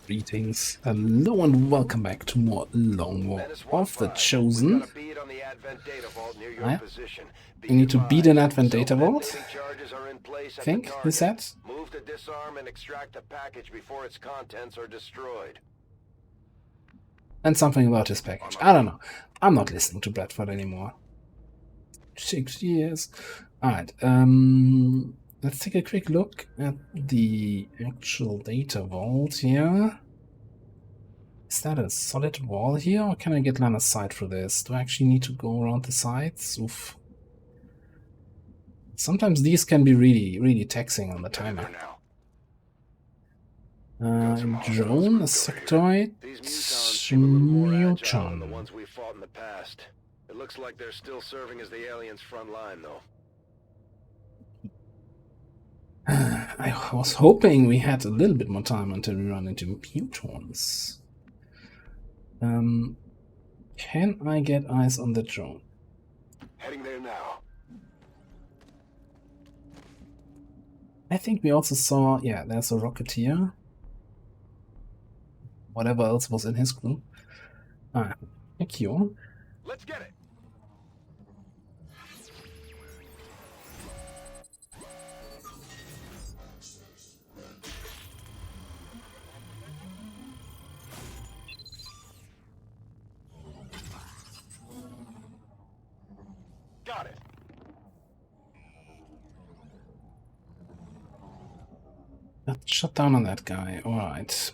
Greetings, hello and welcome back to more Long War of the Chosen. We need to beat an Advent Data Vault, I think, he said. Move to disarm and extract the package before its contents are destroyed. And something about his package. I don't know. I'm not listening to Bradford anymore. 6 years. Alright, let's take a quick look at the actual data vault here. Is that a solid wall here, or can I get line of sight through this? Do I actually need to go around the sides? Oof. Sometimes these can be really taxing on the timer. Drone, a sectoid, muton. The ones we fought in the past. It looks like they're still serving as the aliens' front line, though. I was hoping we had a little bit more time until we run into mutons. Can I get eyes on the drone? Heading there now. I think we also saw, yeah, there's a rocketeer. Whatever else was in his group. Thank you. Let's get it. Got it. Let's shut down on that guy. Alright.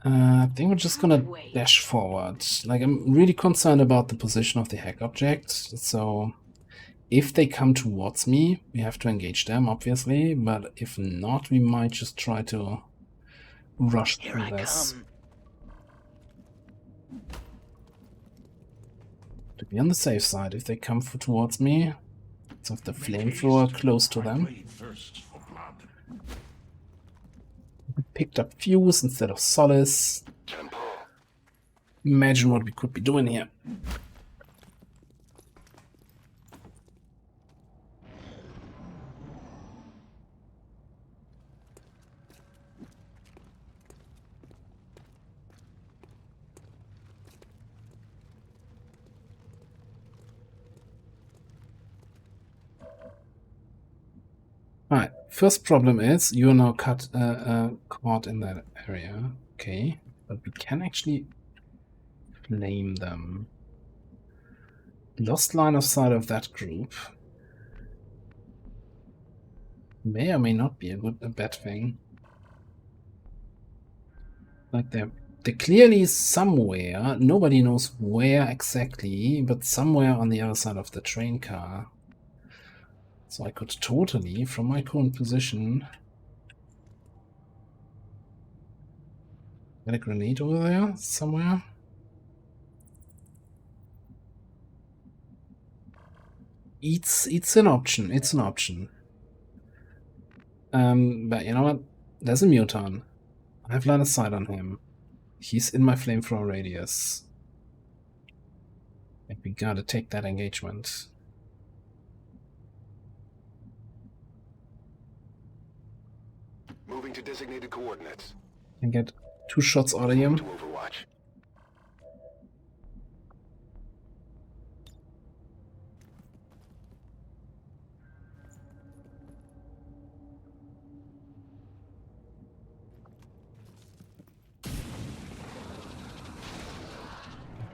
I think we're just gonna dash forward. Like, I'm really concerned about the position of the hack object, so if they come towards me, we have to engage them, obviously, but if not, we might just try to rush through this. To be on the safe side, if they come towards me, let's have the flamethrower close to them. Picked up fuse instead of solace. Imagine what we could be doing here. Alright, first problem is you are now caught in that area. Okay, but we can actually flame them. Lost line of sight of that group. May or may not be a bad thing. Like they're clearly somewhere, nobody knows where exactly, but somewhere on the other side of the train car. So I could totally, from my current position, get a grenade over there somewhere. It's an option. It's an option. But you know what? There's a muton. I have line of sight on him. He's in my flamethrower radius. I think we gotta take that engagement. Moving to designated coordinates. Can get 2 shots out of him. To Overwatch.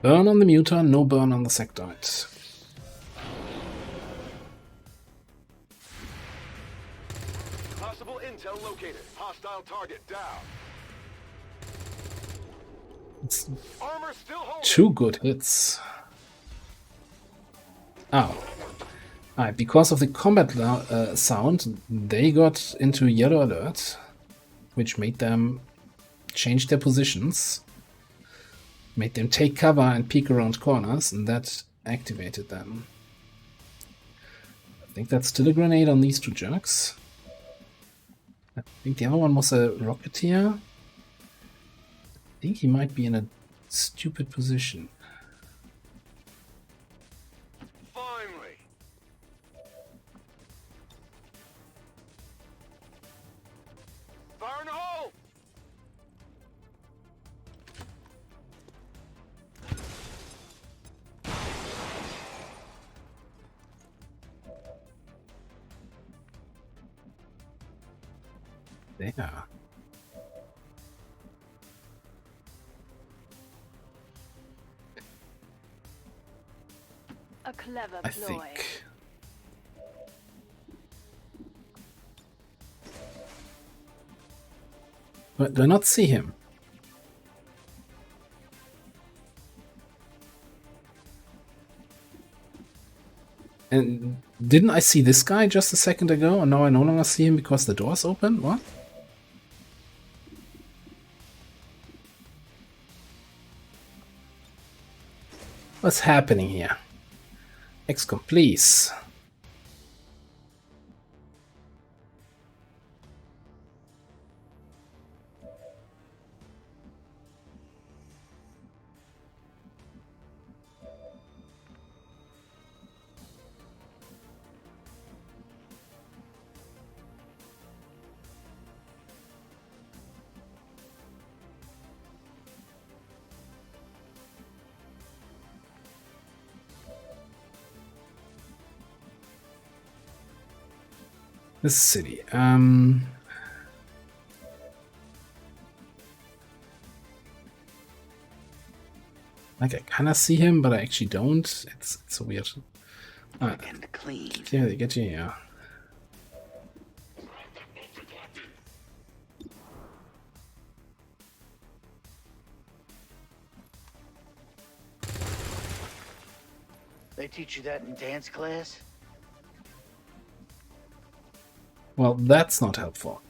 Burn on the muton, no burn on the sectoid. Possible intel located. Hostile target down. It's Armor still holding. 2 good hits. Oh. Alright, because of the combat sound, they got into yellow alert, which made them change their positions. Made them take cover and peek around corners, and that activated them. I think that's still a grenade on these 2 jerks. I think the other one was a rocketeer. I think he might be in a stupid position. Finally. Fire in the hole. There. A clever I ploy. think. But do I not see him? And didn't I see this guy just a second ago, and now I no longer see him because the door's open? What? What's happening here? XCOM, please. This city. Like I kind of see him, but I actually don't. It's weird. And clean. Get you here. They teach you that in dance class? Well, that's not helpful.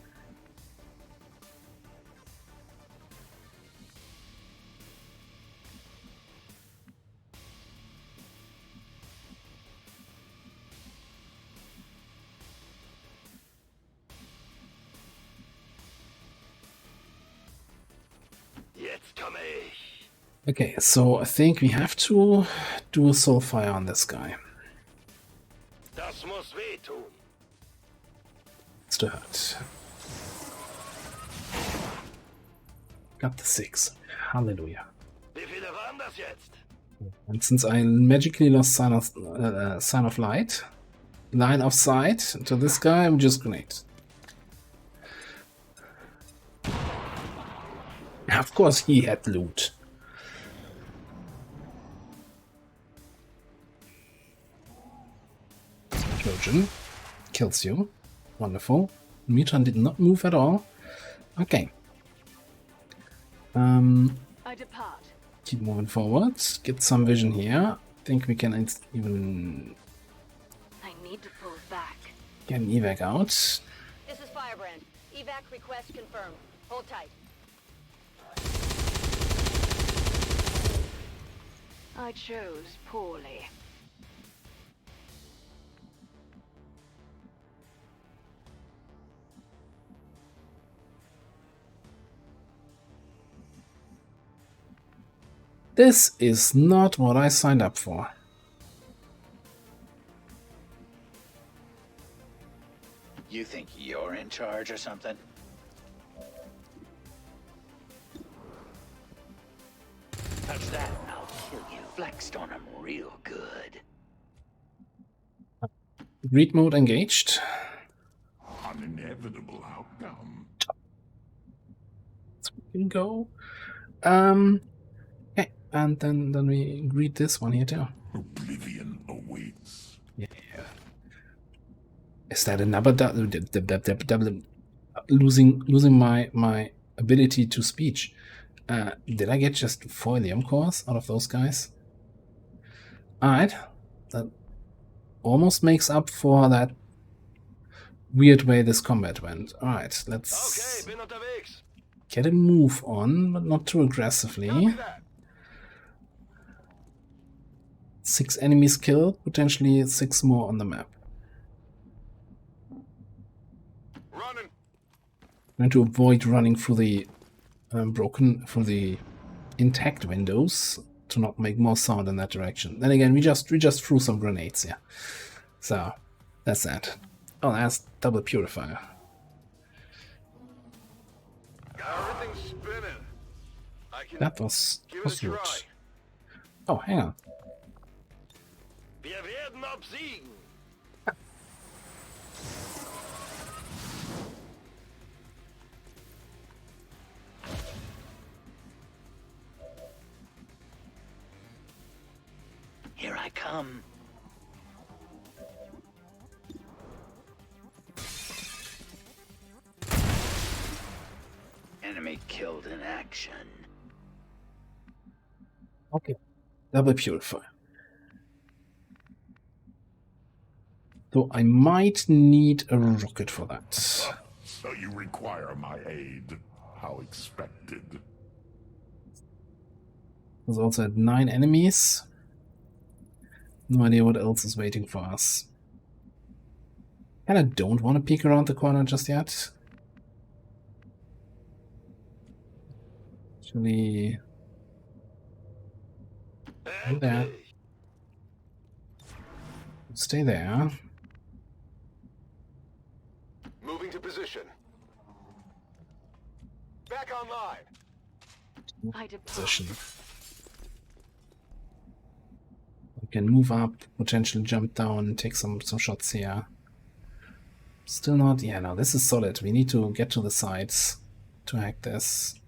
Jetzt komme ich. Okay, so I think we have to do a soul fire on this guy. Das muss wehtun. It's to hurt. Got the 6. Hallelujah. Wie viele waren das jetzt? And since I magically lost sign of light, line of sight to this guy, I'm just grenade. Of course he had loot. Trojan kills you. Wonderful. Mutant did not move at all. Okay. I depart. Keep moving forward. Get some vision here. Think we can even I need to pull back. get an evac out. This is Firebrand. Evac request confirmed. Hold tight. I chose poorly. This is not what I signed up for. You think you're in charge or something? Touch that and I'll kill you. Flexed on him real good. Read mode engaged. An inevitable outcome. So we can go. Okay, and then we read this one here too. Oblivion awaits. Yeah. Is that another losing my ability to speech? Did I get just 4 Liam cores out of those guys? Alright. That almost makes up for that weird way this combat went. Alright, let's Okay, bin unterwegs. get a move on, but not too aggressively. Copy that. 6 enemies killed, potentially 6 more on the map. Running. I'm going to avoid running through the through the intact windows to not make more sound in that direction. Then again, we just threw some grenades here, so that's that. Oh, that's double purifier. Everything's spinning. I can That was give it a loot. try. Oh, hang on. Wir werden obsiegen. I come. Enemy killed in action. Okay. Double purify. So I might need a rocket for that. So you require my aid. How expected. There's also at 9 enemies. No idea what else is waiting for us. And I don't want to peek around the corner just yet. Actually, stay there. Stay there. Moving to position. Back online. I depart. Position. We can move up, potentially jump down, take some shots here. Still not. Yeah, no, this is solid. We need to get to the sides to hack this.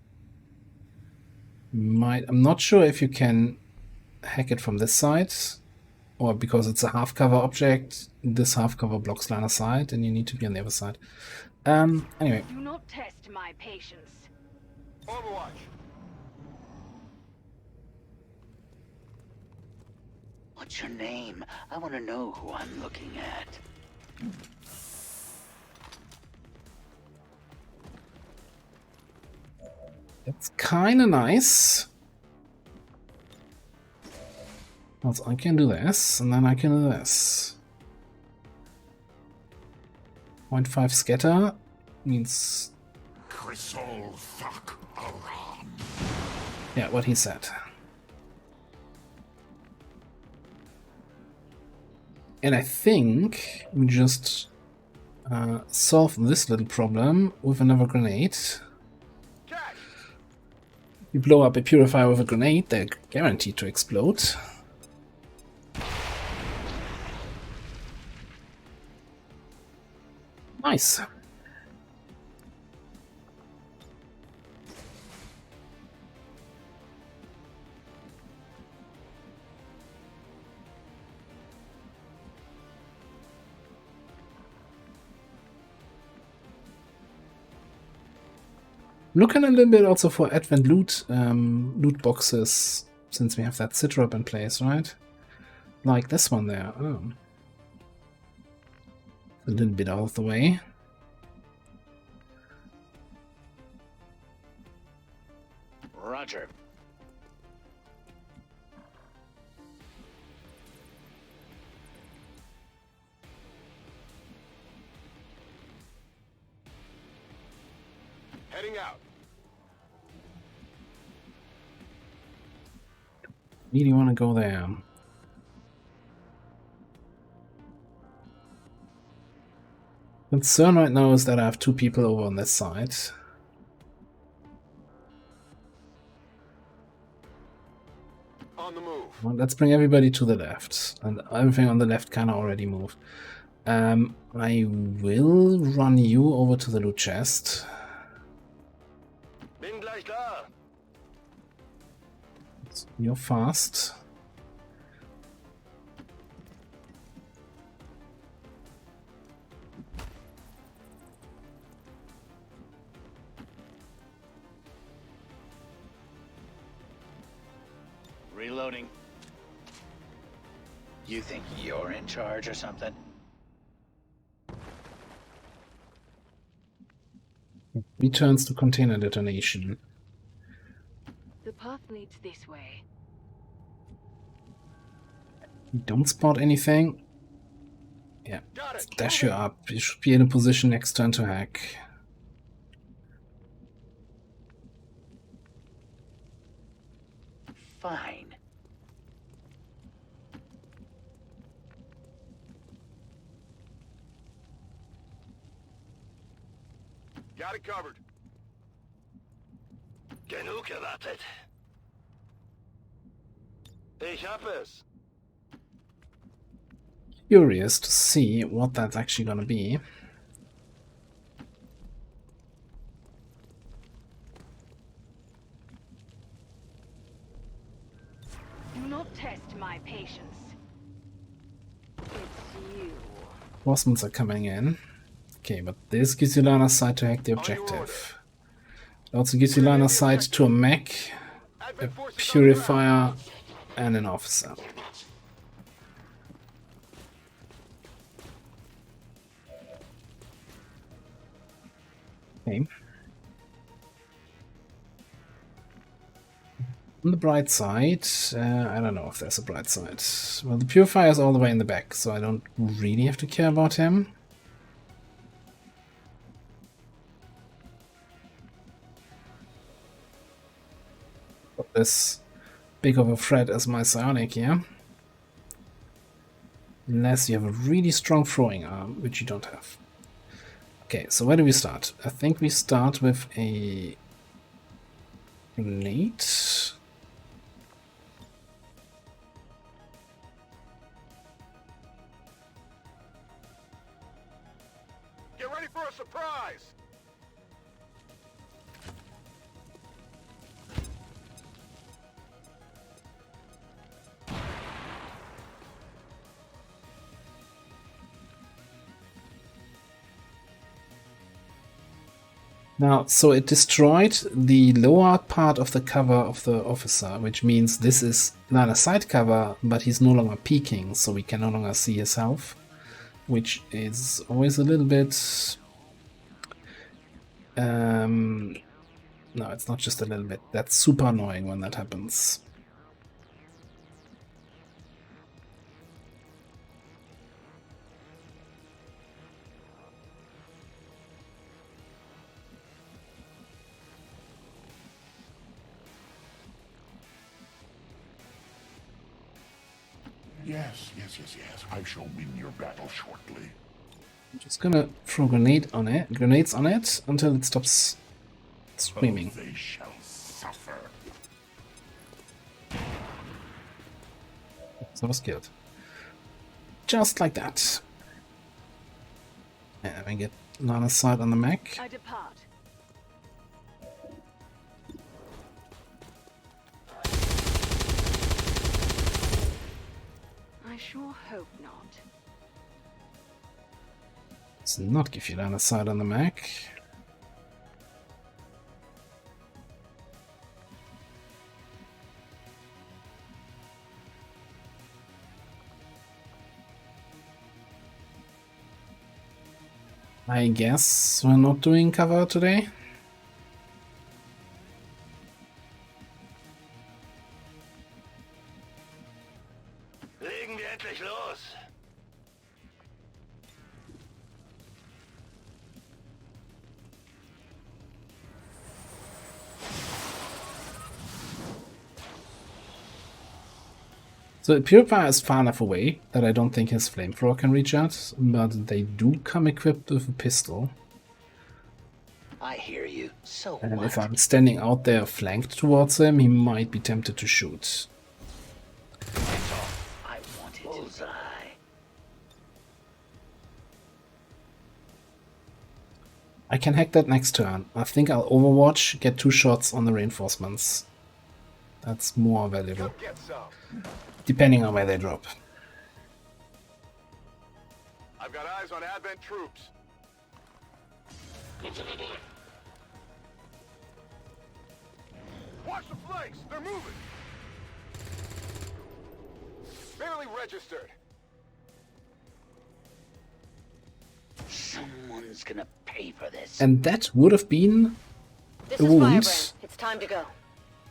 I'm not sure if you can hack it from this side, or because it's a half cover object, this half cover blocks line of sight, and you need to be on the other side. Anyway. Do not test my patience. Overwatch. What's your name? I want to know who I'm looking at. That's kind of nice. Also, I can do this, and then I can do this. 0.5 scatter means... Crystal fuck around. Yeah, what he said. And I think we just solve this little problem with another grenade. You blow up a purifier with a grenade, they're guaranteed to explode. Nice. Looking a little bit also for advent loot boxes, since we have that sit-rep in place, right? Like this one there. Oh. A little bit out of the way. Roger. Heading out. Really want to go there. Concern right now is that I have 2 people over on this side. On the move. Well, let's bring everybody to the left. And everything on the left can already move. I will run you over to the loot chest. Bin gleich da. You're fast. Reloading. You think you're in charge or something? Returns to container detonation. The path leads this way. We don't spot anything. Yeah, Got it. dash you up. You should be in a position next turn to hack. Fine. Got it covered. Genug gewartet. Ich hab es. Curious to see what that's actually gonna be. Do not test my patience. Reinforcements are coming in. Okay, but this gives you line of sight to hack the On your objective. It also gives you line of sight to a mech, a purifier, and an officer. Okay. On the bright side, I don't know if there's a bright side. Well, the purifier is all the way in the back, so I don't really have to care about him. Not this big of a threat as my psionic here. Unless you have a really strong throwing arm, which you don't have. Okay, so where do we start? I think we start with a grenade. Get ready for a surprise! Now, so it destroyed the lower part of the cover of the officer, which means this is not a side cover, but he's no longer peeking, so we can no longer see his health, which is always a little bit... no, it's not just a little bit. That's super annoying when that happens. Yes. I shall win your battle shortly. I'm just gonna throw grenades on it until it stops screaming. They shall suffer. So I was killed. Just like that. And we get line of sight on the mech. I depart. I sure hope not. Does not give you line of sight on the mech. I guess we're not doing cover today. Legen wir endlich los! So the Purifier is far enough away that I don't think his flamethrower can reach us, but they do come equipped with a pistol. I hear you. So And what? if I'm standing out there flanked towards him, he might be tempted to shoot. I wanted bullseye. I can hack that next turn. I think I'll Overwatch, get 2 shots on the reinforcements. That's more valuable, Come get some! depending on where they drop. I've got eyes on Advent troops. Watch the flanks! They're moving! Barely registered. Someone's gonna pay for this. And that would have been This a is wound, Firebrand. It's time to go.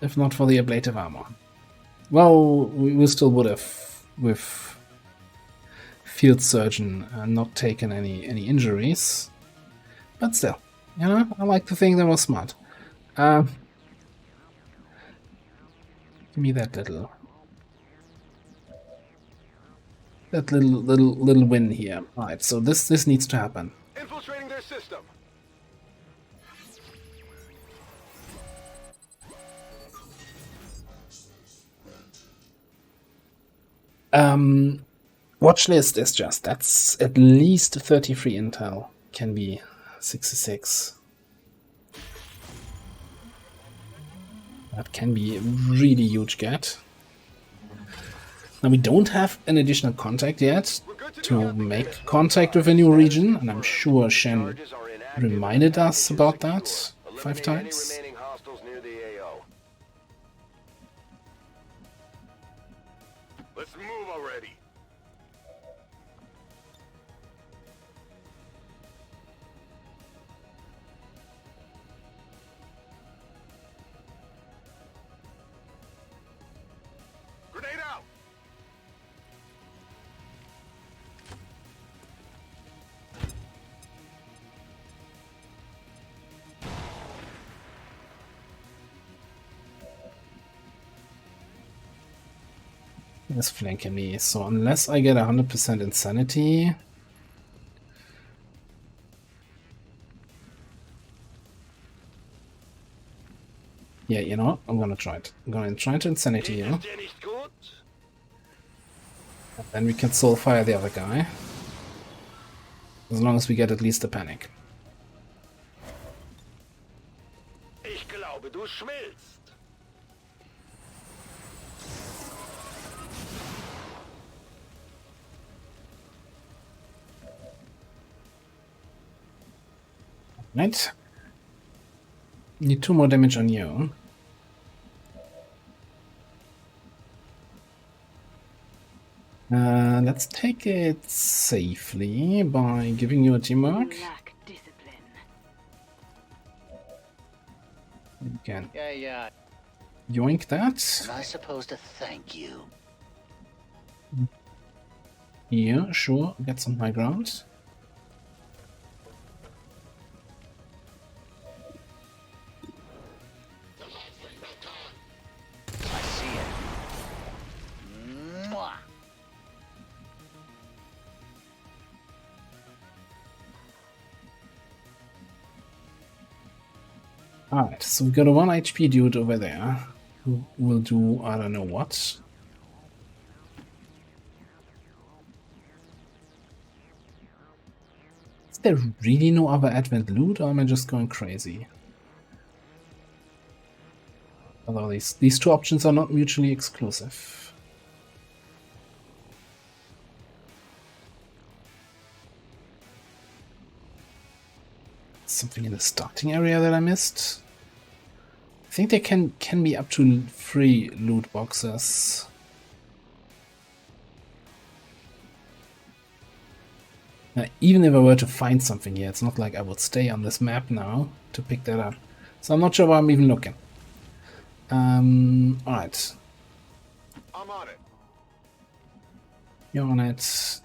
if not for the ablative armor. Well, we still would have, with Field Surgeon, not taken any injuries. But still, you know, I like to think that was smart. Give me that little win here. Alright, so this needs to happen. Infiltrating their system. Watch list is just, that's at least 33 intel, can be 66. That can be a really huge get. Now we don't have an additional contact yet, We're good to make contact with a new region, and I'm sure Shen reminded us about that 5 times. Remaining hostiles near the AO. Let's move already. Grenade out. He's flanking me, so unless I get 100% insanity... Yeah, you know what? I'm gonna try it. I'm gonna try to insanity you. And then we can soul fire the other guy. As long as we get at least a panic. Ich glaube, du schmilzt. Right. Need 2 more damage on you. Let's take it safely by giving you a teamwork. You lack discipline. You can Yeah. yoink that. Am I supposed to thank you? Yeah, sure. Get some high ground. I see it. Mwah. Alright, so we got a 1 HP dude over there who will do I don't know what. Is there really no other advent loot, or am I just going crazy? Although these 2 options are not mutually exclusive. Something in the starting area that I missed? I think there can be up to 3 loot boxes. Now, even if I were to find something here, it's not like I would stay on this map now to pick that up. So I'm not sure why I'm even looking. Alright. I'm on it. You're on it.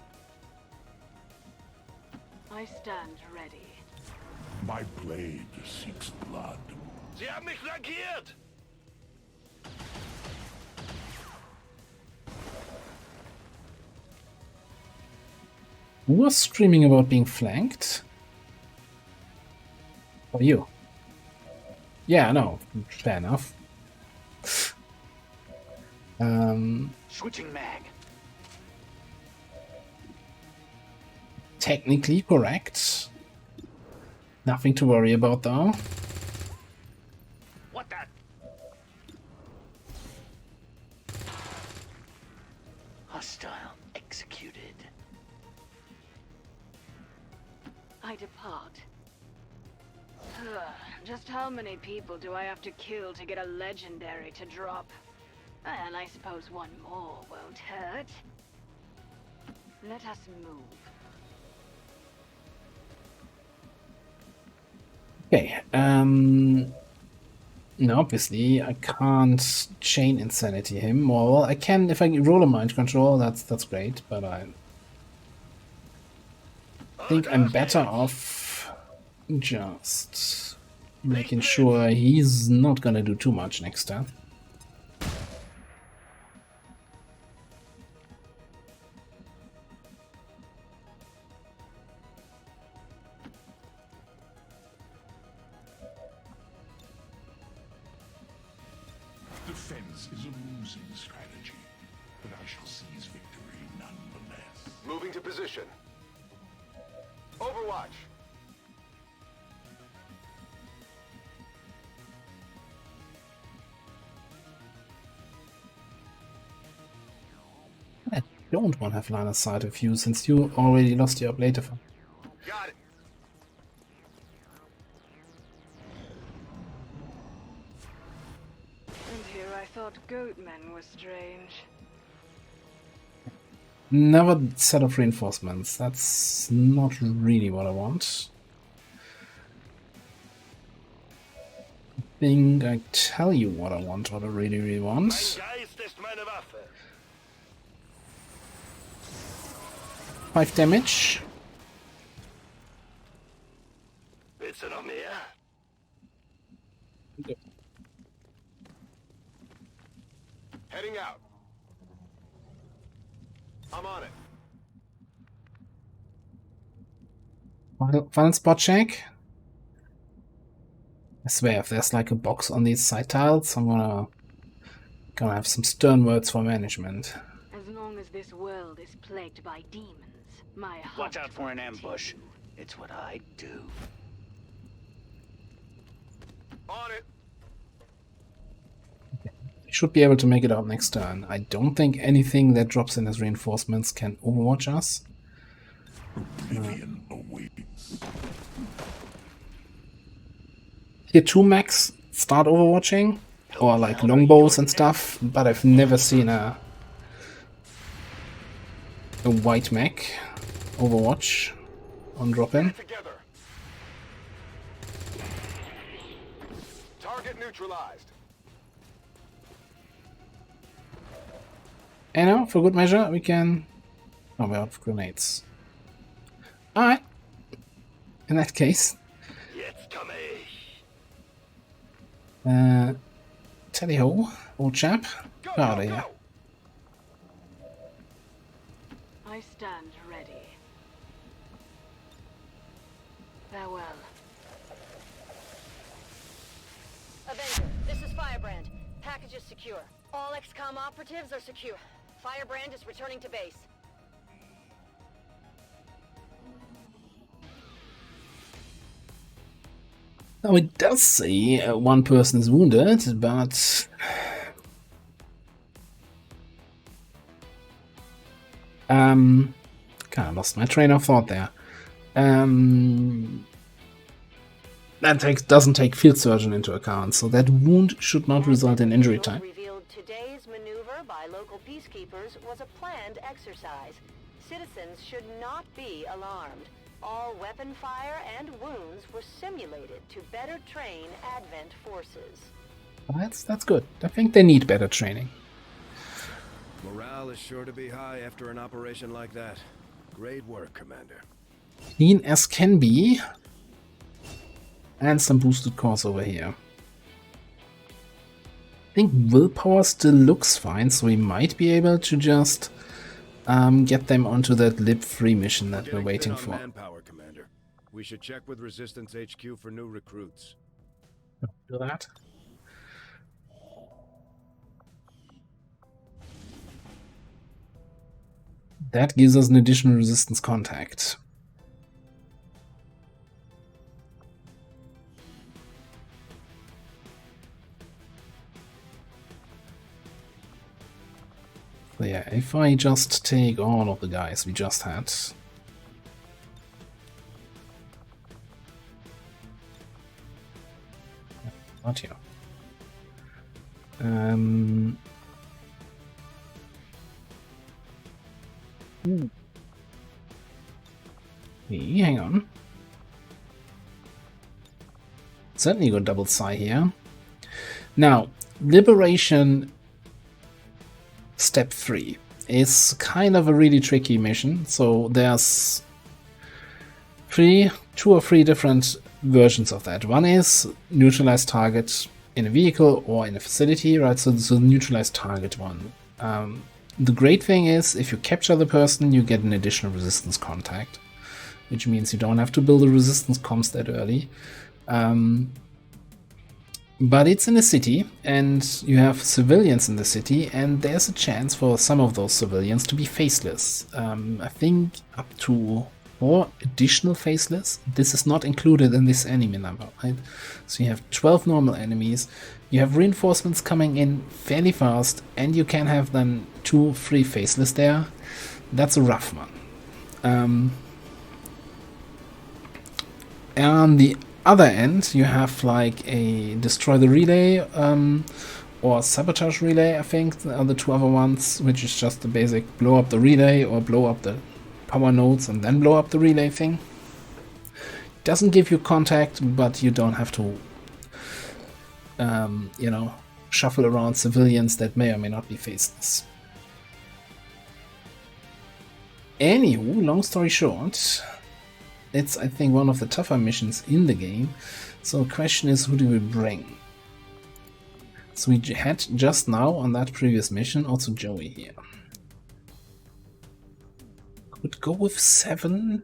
I stand ready. My blade seeks blood. Sie haben mich flankiert. Who was screaming about being flanked? Or you? Yeah, no, fair enough. Switching mag. Technically correct. Nothing to worry about though. What the? Hostile executed. I depart. Just how many people do I have to kill to get a legendary to drop? And I suppose one more won't hurt. Let us move. Okay, no, obviously I can't chain insanity him. Well, I can if I roll a mind control, that's great, but I think I'm better off just making sure he's not gonna do too much next turn. Defense is a losing strategy, but I shall seize victory nonetheless. Moving to position. Overwatch. don't want to have line of sight of you since you already lost your ablative. Got it. And here I thought goatmen were strange. Another set of reinforcements. That's not really what I want. I think I tell you what I want, what I really want. Geist ist meine Waffe. 5 damage. Willst du noch mehr? Heading out. I'm on it. Final spot check. I swear, if there's like a box on these side tiles, I'm gonna have some stern words for management. As long as this world is plagued by demons, my heart Watch out for an will ambush. continue. It's what I do. On it. Should be able to make it out next turn. I don't think anything that drops in as reinforcements can overwatch us. Oblivion awaits. Tier 2 mechs start overwatching, or like longbows and stuff, but I've never seen a white mech overwatch on drop-in. Together. Target neutralized. And now, for good measure, we can... Oh, we're out of grenades. Alright. In that case... Jetzt komme ich. Tally-ho, old chap. Go, Get out go, of here. go. I stand ready. Farewell. Avenger, this is Firebrand. Package is secure. All XCOM operatives are secure. Firebrand is returning to base. Now it does say one person is wounded, but... kind of lost my train of thought there. That doesn't take field surgeon into account, so that wound should not result in injury time. Revealed today's maneuver by local peacekeepers was a planned exercise. Citizens should not be alarmed. All weapon fire and wounds were simulated to better train Advent forces. That's good. I think they need better training. Morale is sure to be high after an operation like that. Great work, Commander. Clean as can be. And some boosted cores over here. I think willpower still looks fine, so we might be able to just get them onto that lib-free mission that we're waiting for. Manpower, Commander. We should check with Resistance HQ for new recruits. Do that. That gives us an additional resistance contact. So yeah, if I just take all of the guys we just had. Not here. Hey, hang on. Certainly got double psi here. Now, Liberation Step 3 is kind of a really tricky mission. So there's two or three different versions of that. One is neutralize target in a vehicle or in a facility, right? So this is the neutralize target one. The great thing is if you capture the person, you get an additional resistance contact, which means you don't have to build a resistance comms that early. But it's in a city, and you have civilians in the city, and there's a chance for some of those civilians to be faceless. I think up to 4 additional faceless. This is not included in this enemy number, right? So you have 12 normal enemies, you have reinforcements coming in fairly fast, and you can have then 2 free faceless there. That's a rough one. On the other end, you have like a destroy the relay or sabotage relay, I think, are the two other ones, which is just the basic blow up the relay or blow up the power nodes and then blow up the relay thing. Doesn't give you contact, but you don't have to, you know, shuffle around civilians that may or may not be faceless. Anywho, long story short, it's, I think, one of the tougher missions in the game. So the question is, who do we bring? So we had just now on that previous mission also Joey here. Could go with 7,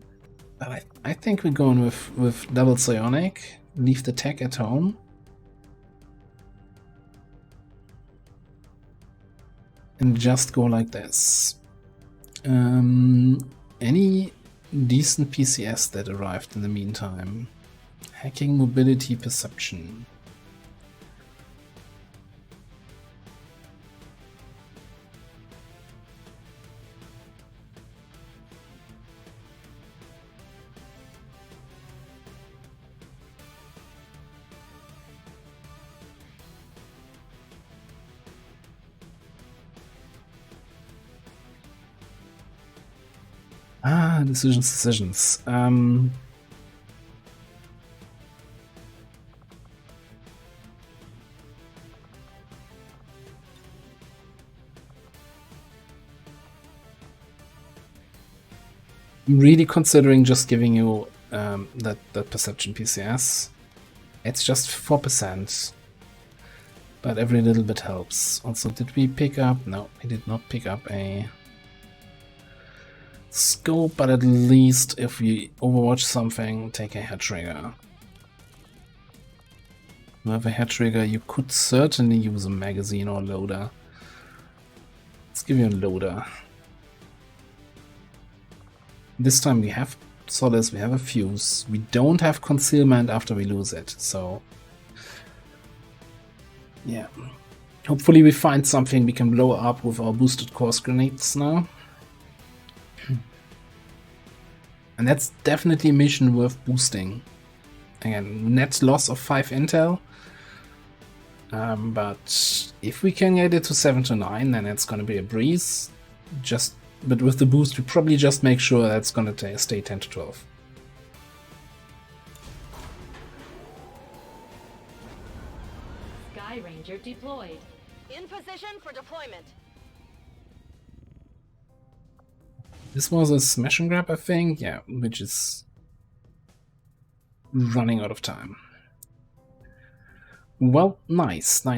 but I think we're going with double psionic. Leave the tech at home. And just go like this. Any decent PCS that arrived in the meantime? Hacking, mobility, perception. Decisions. I'm really considering just giving you that perception PCS. It's just 4%, but every little bit helps. Also, did we pick up? No, we did not pick up a scope, but at least if we overwatch something, take a head trigger. You have a head trigger, you could certainly use a magazine or loader. Let's give you a loader. This time we have Solace, we have a fuse. We don't have concealment after we lose it, so yeah. Hopefully we find something we can blow up with our boosted course grenades now. And that's definitely a mission worth boosting. Again, net loss of 5 intel. But if we can get it to 7 to 9, then it's going to be a breeze. But with the boost, we probably just make sure that's going to stay 10 to 12. Sky Ranger deployed. In position for deployment. This was a smash and grab, I think, yeah, which is running out of time. Well, nice. So,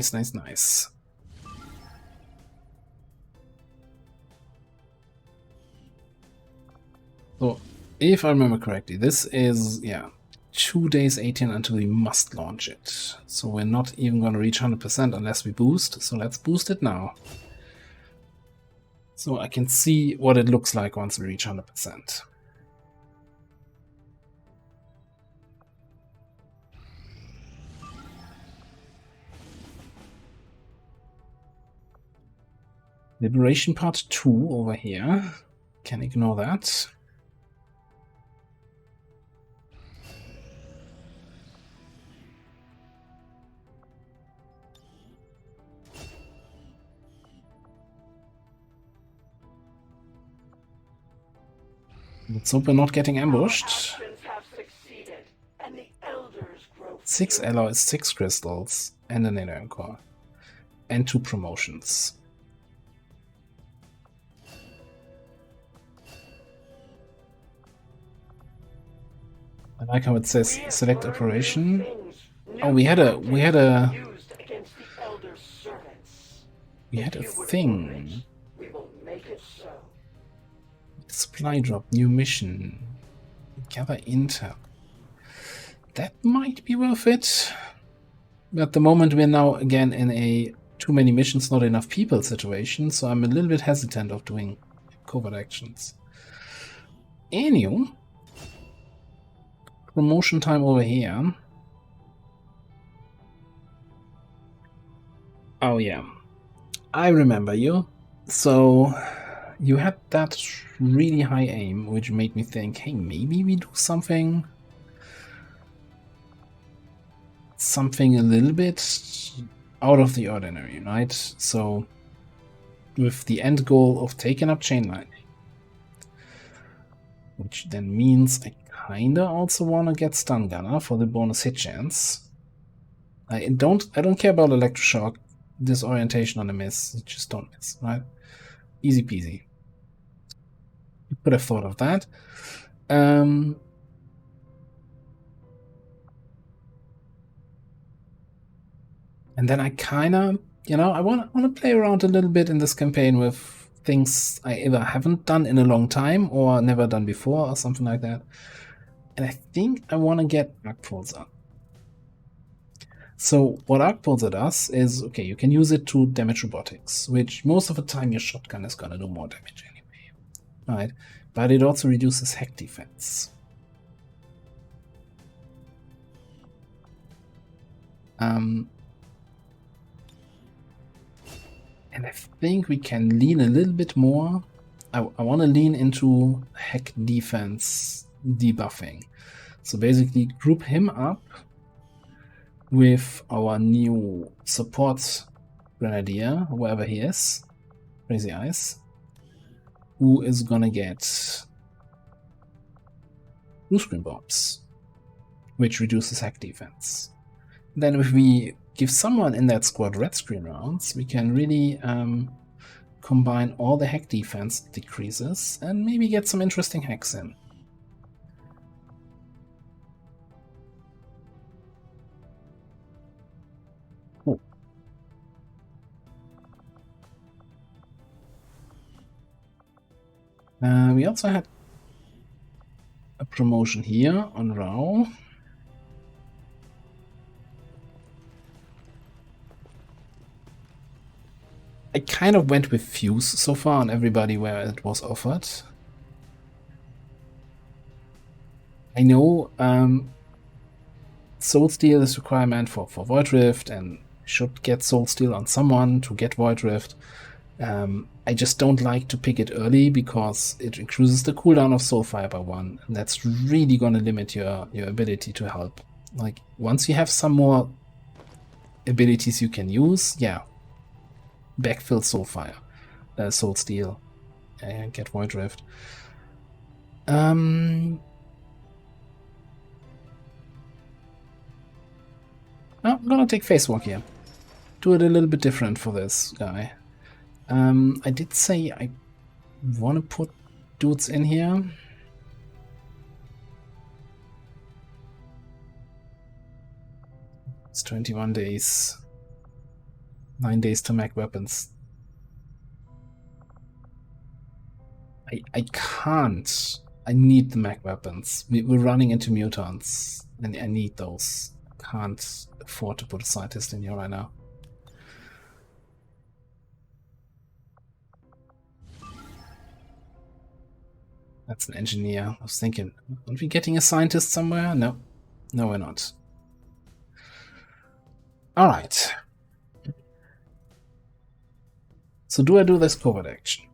if I remember correctly, this is, yeah, 2 days 18 until we must launch it. So we're not even going to reach 100% unless we boost, so let's boost it now. So I can see what it looks like once we reach 100%. Liberation Part 2 over here. Can ignore that. Let's hope we're not getting ambushed. 6 alloys, 6 crystals, and an inner core. And 2 promotions. I like how it says select operation. Oh, we had a thing. Supply drop, new mission. Gather intel. That might be worth it. But at the moment we're now again in a too many missions, not enough people situation, so I'm a little bit hesitant of doing covert actions. Anywho, promotion time over here. Oh yeah, I remember you. So you had that really high aim, which made me think, hey, maybe we do something a little bit out of the ordinary, right? So with the end goal of taking up chain lightning, which then means I kinda also want to get stun gunner for the bonus hit chance. I don't care about electroshock, disorientation on a miss, you just don't miss, right? Easy peasy. You could have thought of that. And then I kinda, I want to play around a little bit in this campaign with things I either haven't done in a long time or never done before or something like that. And I think I want to get Arc Pulsar. So what Arc Pulsar does is, okay, you can use it to damage robotics, which most of the time your shotgun is going to do more damage anyway, right? But it also reduces hack defense. And I think we can lean a little bit more. I want to lean into hack defense debuffing. So basically group him up with our new support grenadier, whoever he is, Crazy Eyes, who is gonna get blue screen bombs, which reduces hack defense. Then if we give someone in that squad red screen rounds, we can really combine all the hack defense decreases and maybe get some interesting hacks in. Cool. We also had a promotion here on Rao. I kind of went with Fuse so far on everybody where it was offered. I know Soul Steel is requirement for Void Rift and should get Soul Steel on someone to get Void Rift. I just don't like to pick it early because it increases the cooldown of Soulfire by 1, and that's really going to limit your ability to help. Like, once you have some more abilities you can use, yeah, backfill Soulfire, Soul Steel, and get Void Rift. I'm gonna take Face Walk here. Do it a little bit different for this guy. I did say I want to put dudes in here. It's 21 days. 9 days to make weapons. I can't. I need the mech weapons. We're running into mutants, and I need those. Can't afford to put a scientist in here right now. That's an engineer. I was thinking, aren't we getting a scientist somewhere? No. No, we're not. Alright. So do I do this covert action?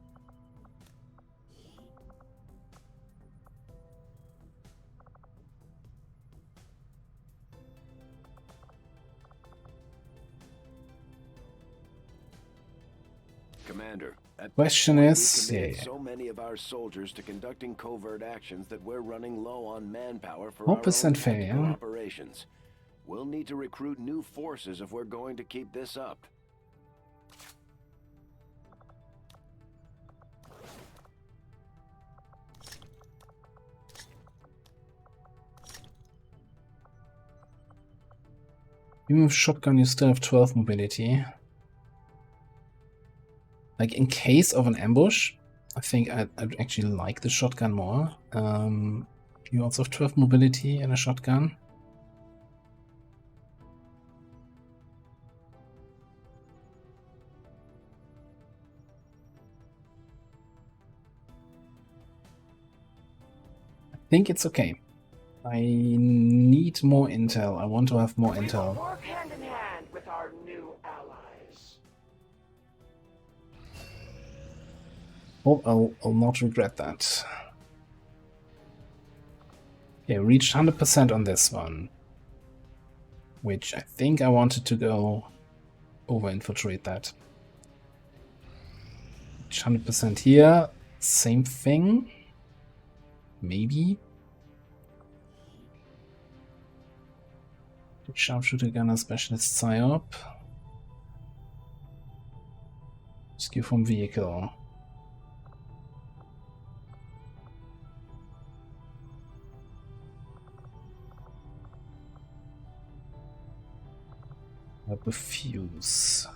Commander, at Question is, we committed so many of our soldiers to conducting covert actions that we're running low on manpower for 4% our own failure. tactical operations. We'll need to recruit new forces if we're going to keep this up. Even with shotgun, you still have 12 mobility. Like, in case of an ambush, I think I'd actually like the shotgun more. You also have 12 mobility in a shotgun. I think it's okay. I need more intel. I want to have more intel. We will work hand in hand with our new allies. hope I'll not regret that. Okay, reached 100% on this one. Which I think I wanted to go over-infiltrate that. 100% here, same thing. Maybe. Sharpshooter Gunner Specialist PsyOp. Rescue from vehicle. The fuse.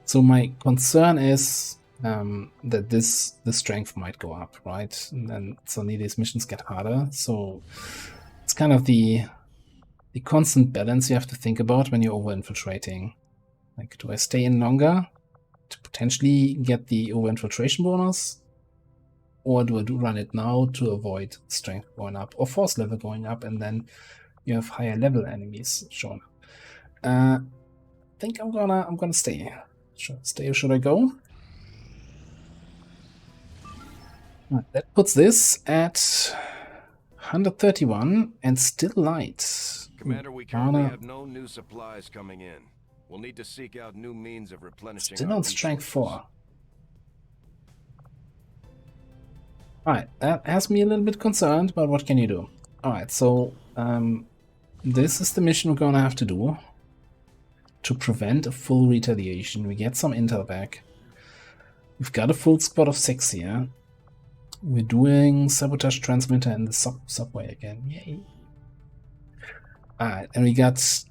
So my concern is that the strength might go up, right? And then suddenly these missions get harder. So it's kind of the constant balance you have to think about when you're over-infiltrating. Like, do I stay in longer to potentially get the over-infiltration bonus? Or do I run it now to avoid strength going up or force level going up, and then you have higher level enemies shown up? I think I'm gonna stay. Should I stay or should I go? Right, that puts this at 131 and still light. Commander, we currently have no new supplies coming in. We'll need to seek out new means of replenishing. Still on strength 4. Alright, that has me a little bit concerned, but what can you do? Alright, so this is the mission we're gonna have to do to prevent a full retaliation. We get some intel back. We've got a full squad of 6 here. We're doing sabotage transmitter in the subway again. Yay. Alright, and we got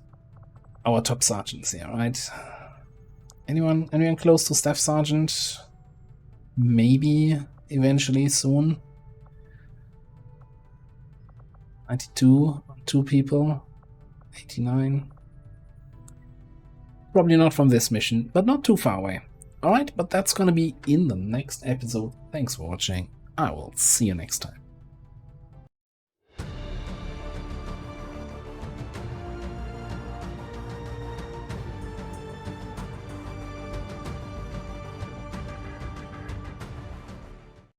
our top sergeants here, right? Anyone close to staff sergeant? Maybe eventually soon. 92, 2 people. 89. Probably not from this mission, but not too far away. Alright, but that's gonna be in the next episode. Thanks for watching. I will see you next time.